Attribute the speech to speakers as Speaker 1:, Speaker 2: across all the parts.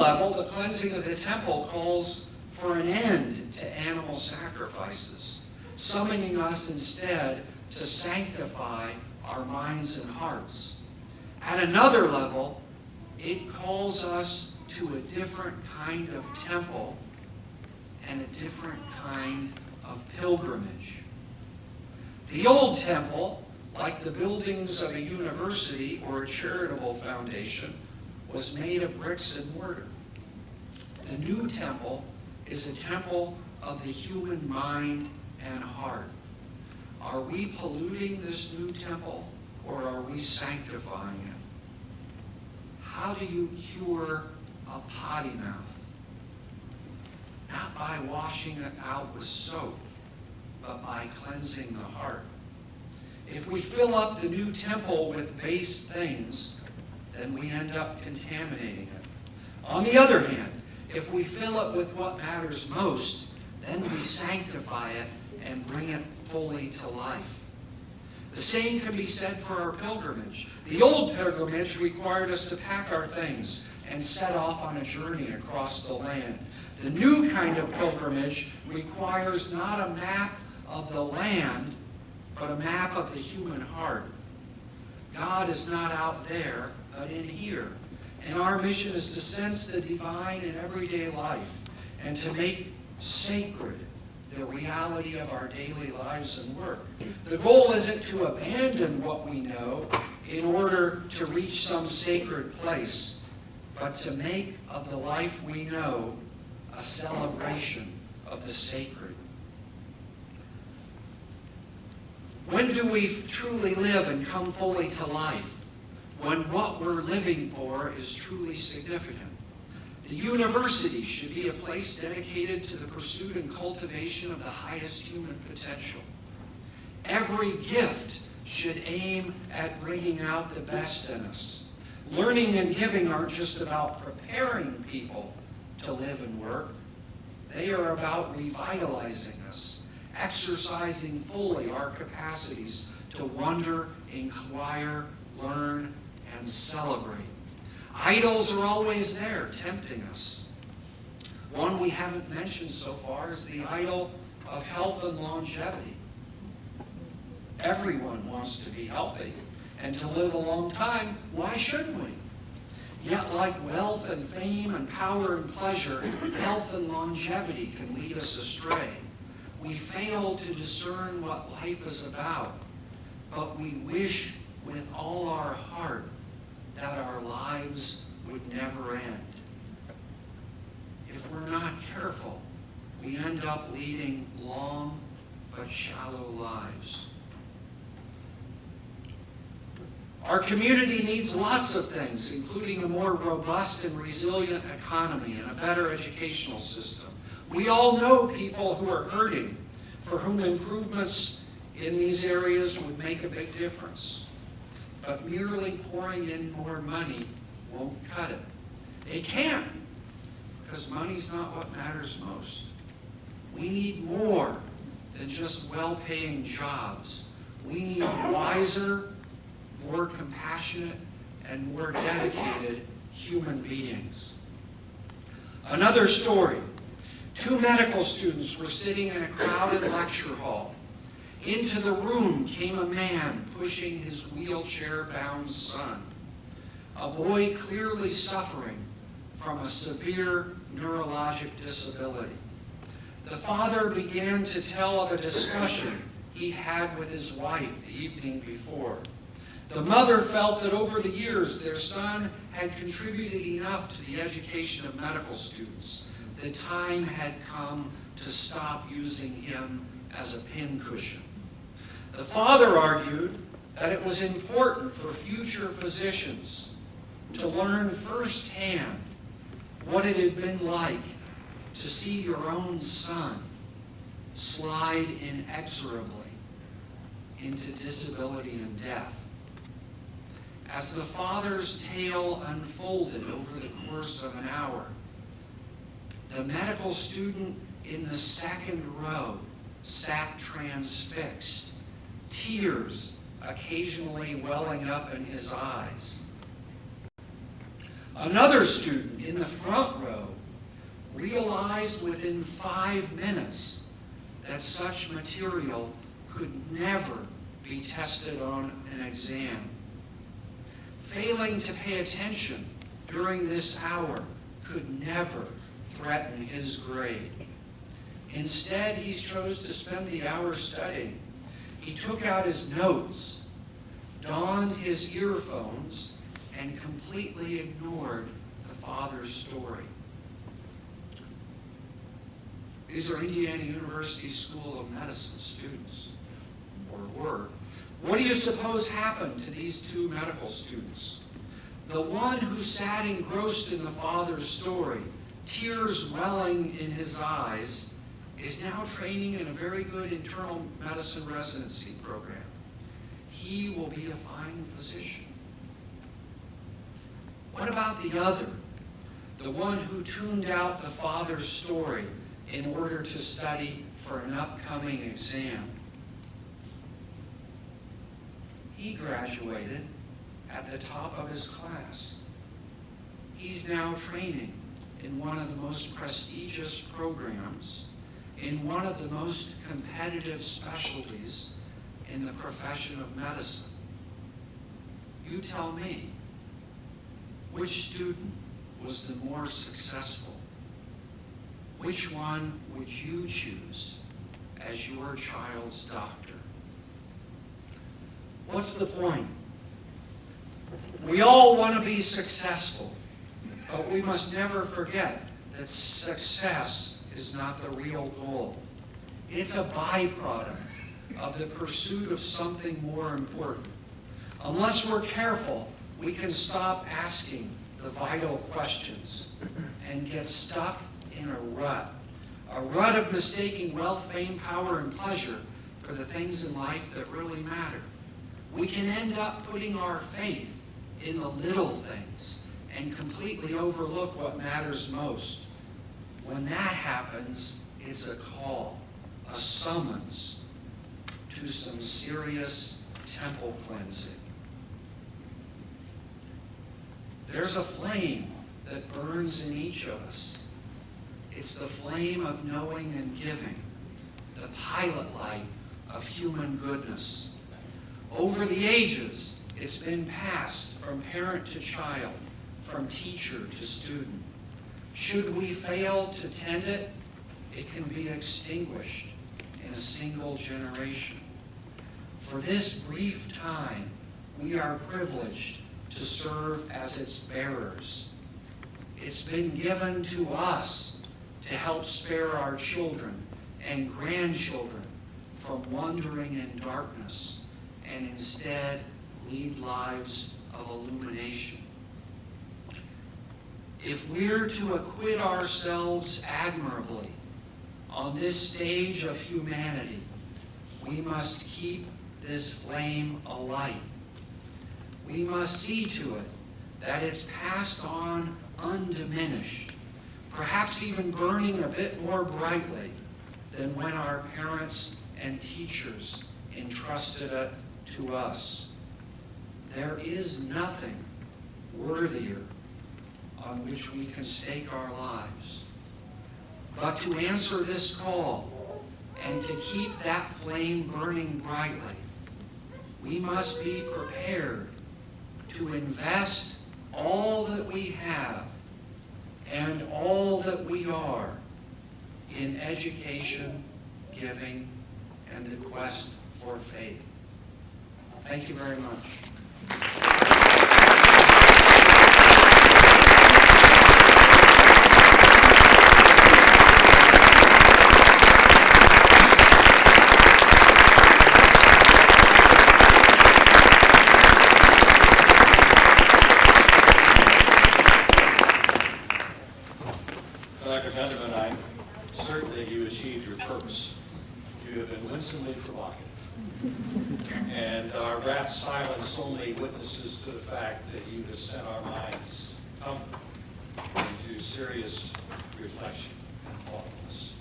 Speaker 1: level, the cleansing of the temple calls for an end to animal sacrifices, summoning us instead to sanctify our minds and hearts. At another level, it calls us to a different kind of temple and a different kind of pilgrimage. The old temple, like the buildings of a university or a charitable foundation, was made of bricks and mortar. The new temple is a temple of the human mind and heart. Are we polluting this new temple, or are we sanctifying it? How do you cure a potty mouth? Not by washing it out with soap, but by cleansing the heart. If we fill up the new temple with base things, then we end up contaminating it. On the other hand, if we fill it with what matters most, then we sanctify it and bring it fully to life. The same can be said for our pilgrimage. The old pilgrimage required us to pack our things and set off on a journey across the land. The new kind of pilgrimage requires not a map of the land, but a map of the human heart. God is not out there, but in here. And our mission is to sense the divine in everyday life and to make sacred the reality of our daily lives and work. The goal isn't to abandon what we know in order to reach some sacred place, but to make of the life we know a celebration of the sacred. When do we truly live and come fully to life? When what we're living for is truly significant. The university should be a place dedicated to the pursuit and cultivation of the highest human potential. Every gift should aim at bringing out the best in us. Learning and giving aren't just about preparing people to live and work. They are about revitalizing us, exercising fully our capacities to wonder, inquire, learn, and celebrate. Idols are always there, tempting us. One we haven't mentioned so far is the idol of health and longevity. Everyone wants to be healthy and to live a long time. Why shouldn't we? Yet like wealth and fame and power and pleasure, health and longevity can lead us astray. We fail to discern what life is about, but we wish with all our heart that our lives would never end. If we're not careful, we end up leading long but shallow lives. Our community needs lots of things, including a more robust and resilient economy and a better educational system. We all know people who are hurting, for whom improvements in these areas would make a big difference. But merely pouring in more money won't cut it. It can't, because money's not what matters most. We need more than just well-paying jobs. We need wiser, more compassionate, and more dedicated human beings. Another story. 2 medical students were sitting in a crowded lecture hall. Into the room came a man pushing his wheelchair-bound son, a boy clearly suffering from a severe neurologic disability. The father began to tell of a discussion he had with his wife the evening before. The mother felt that over the years their son had contributed enough to the education of medical students. The time had come to stop using him as a pincushion. The father argued that it was important for future physicians to learn firsthand what it had been like to see your own son slide inexorably into disability and death. As the father's tale unfolded over the course of an hour, the medical student in the second row sat transfixed, tears occasionally welling up in his eyes. Another student in the front row realized within 5 minutes that such material could never be tested on an exam. Failing to pay attention during this hour could never threaten his grade. Instead, he chose to spend the hour studying. He took out his notes, donned his earphones, and completely ignored the father's story. These are Indiana University School of Medicine students, or were. What do you suppose happened to these two medical students? The one who sat engrossed in the father's story, tears welling in his eyes, is now training in a very good internal medicine residency program. He will be a fine physician. What about the other, the one who tuned out the father's story in order to study for an upcoming exam? He graduated at the top of his class. He's now training in one of the most prestigious programs, in one of the most competitive specialties in the profession of medicine. You tell me, which student was the more successful? Which one would you choose as your child's doctor? What's the point? We all want to be successful, but we must never forget that success is not the real goal. It's a byproduct of the pursuit of something more important. Unless we're careful, we can stop asking the vital questions and get stuck in a rut of mistaking wealth, fame, power, and pleasure for the things in life that really matter. We can end up putting our faith in the little things and completely overlook what matters most. When that happens, it's a call, a summons to some serious temple cleansing. There's a flame that burns in each of us. It's the flame of knowing and giving, the pilot light of human goodness. Over the ages, it's been passed from parent to child, from teacher to student. Should we fail to tend it, it can be extinguished in a single generation. For this brief time, we are privileged to serve as its bearers. It's been given to us to help spare our children and grandchildren from wandering in darkness and instead lead lives of illumination. If we're to acquit ourselves admirably on this stage of humanity, we must keep this flame alight. We must see to it that it's passed on undiminished, perhaps even burning a bit more brightly than when our parents and teachers entrusted it to us. There is nothing worthier on which we can stake our lives. But to answer this call and to keep that flame burning brightly, we must be prepared to invest all that we have and all that we are in education, giving, and the quest for faith. Thank you very much.
Speaker 2: Dr. Gunderman, I'm certain that you achieved your purpose. You have been winsomely provocative. And our rapt silence only witnesses to the fact that you have sent our minds into serious reflection and thoughtfulness.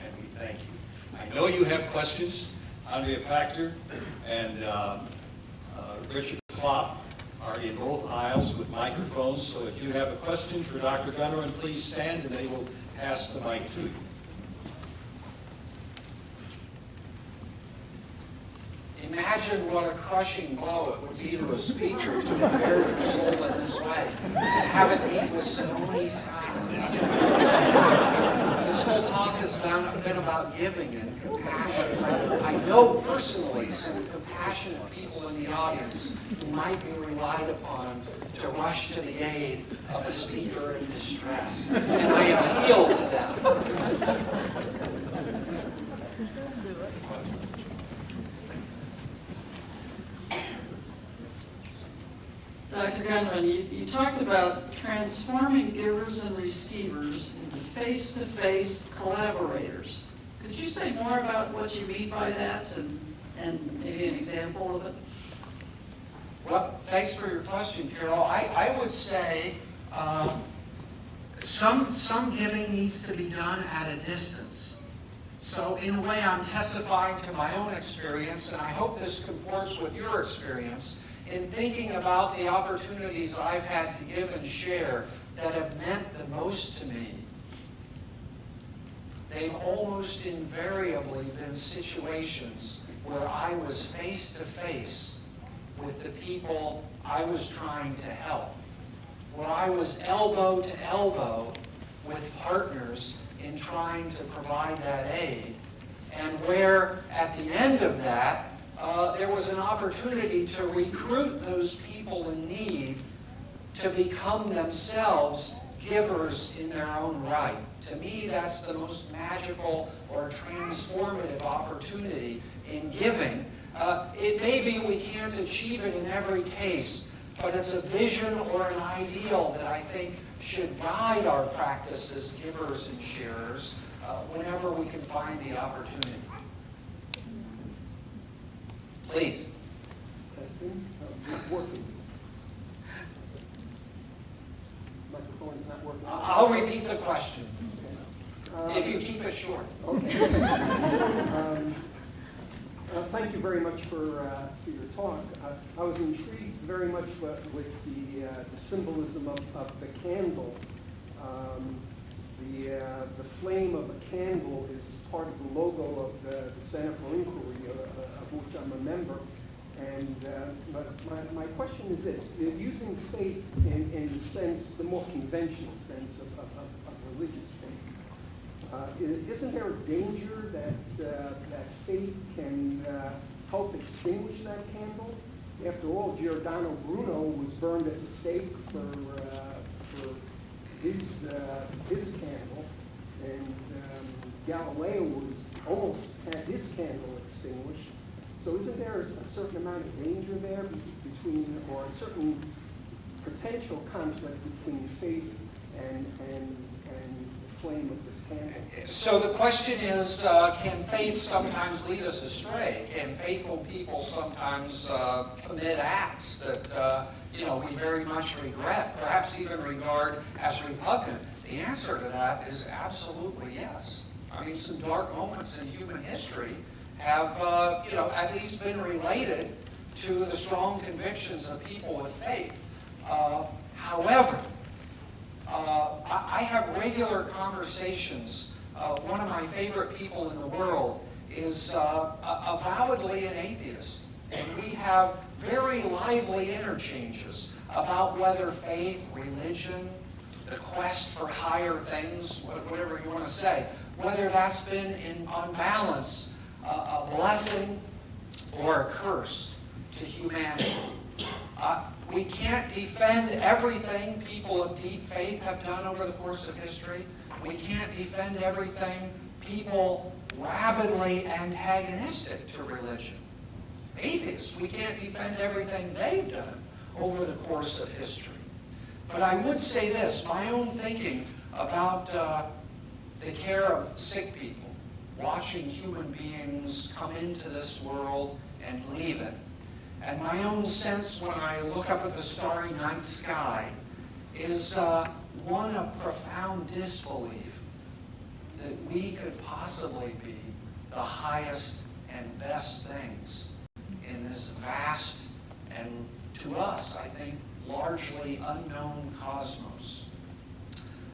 Speaker 2: And we thank you. I know you have questions. Andrea Pachter and Richard Klopp are in both aisles with microphones, so if you have a question for Dr. Gunnerman, please stand and they will pass the mic to you.
Speaker 1: Imagine what a crushing blow it would be to a speaker to prepare your soul in this way, and have it meet with stony silence. This whole talk has been about giving and compassion. I know personally some compassionate people in the audience who might be relied upon to rush to the aid of a speaker in distress, and I appeal to them.
Speaker 3: Dr. Gunnerman, you talked about transforming givers and receivers into face-to-face collaborators. Could you say more about what you mean by that and maybe an example of it?
Speaker 1: Well, thanks for your question, Carol. I would say some giving needs to be done at a distance. So in a way, I'm testifying to my own experience, and I hope this comports with your experience in thinking about the opportunities I've had to give and share that have meant the most to me. They've almost invariably been situations where I was face to face with the people I was trying to help, where I was elbow to elbow with partners in trying to provide that aid, and where at the end of that, there was an opportunity to recruit those people in need to become themselves givers in their own right. To me, that's the most magical or transformative opportunity in giving. It may be we can't achieve it in every case, but it's a vision or an ideal that I think should guide our practice as givers and sharers whenever we can find the opportunity. Please.
Speaker 4: Testing. Working. Microphone's not working.
Speaker 1: I'll repeat the question,
Speaker 4: Okay.
Speaker 1: if you keep it short.
Speaker 4: Okay. Thank you very much for your talk. I was intrigued very much with the symbolism of the candle. The flame of a candle is part of the logo of the Center for Inquiry, of which I'm a member. And my question is this: using faith in the sense, the more conventional sense of religious faith, isn't there a danger that faith can help extinguish that candle? After all, Giordano Bruno was burned at the stake for his candle, and Galileo was almost had his candle extinguished. So isn't there a certain amount of danger there between, or a certain potential conflict between faith and the flame of this candle?
Speaker 1: So the question is, can faith sometimes lead us astray? Can faithful people sometimes commit acts that we very much regret, perhaps even regard as repugnant? The answer to that is absolutely yes. I mean, some dark moments in human history have, at least been related to the strong convictions of people with faith. However, I have regular conversations. One of my favorite people in the world is avowedly an atheist, and we have very lively interchanges about whether faith, religion, the quest for higher things, whatever you want to say, whether that's been on balance a blessing or a curse to humanity. We can't defend everything people of deep faith have done over the course of history. We can't defend everything people rabidly antagonistic to religion. Atheists, we can't defend everything they've done over the course of history. But I would say this, my own thinking about the care of sick people, watching human beings come into this world and leave it. And my own sense when I look up at the starry night sky is one of profound disbelief that we could possibly be the highest and best things in this vast and to us, I think, largely unknown cosmos.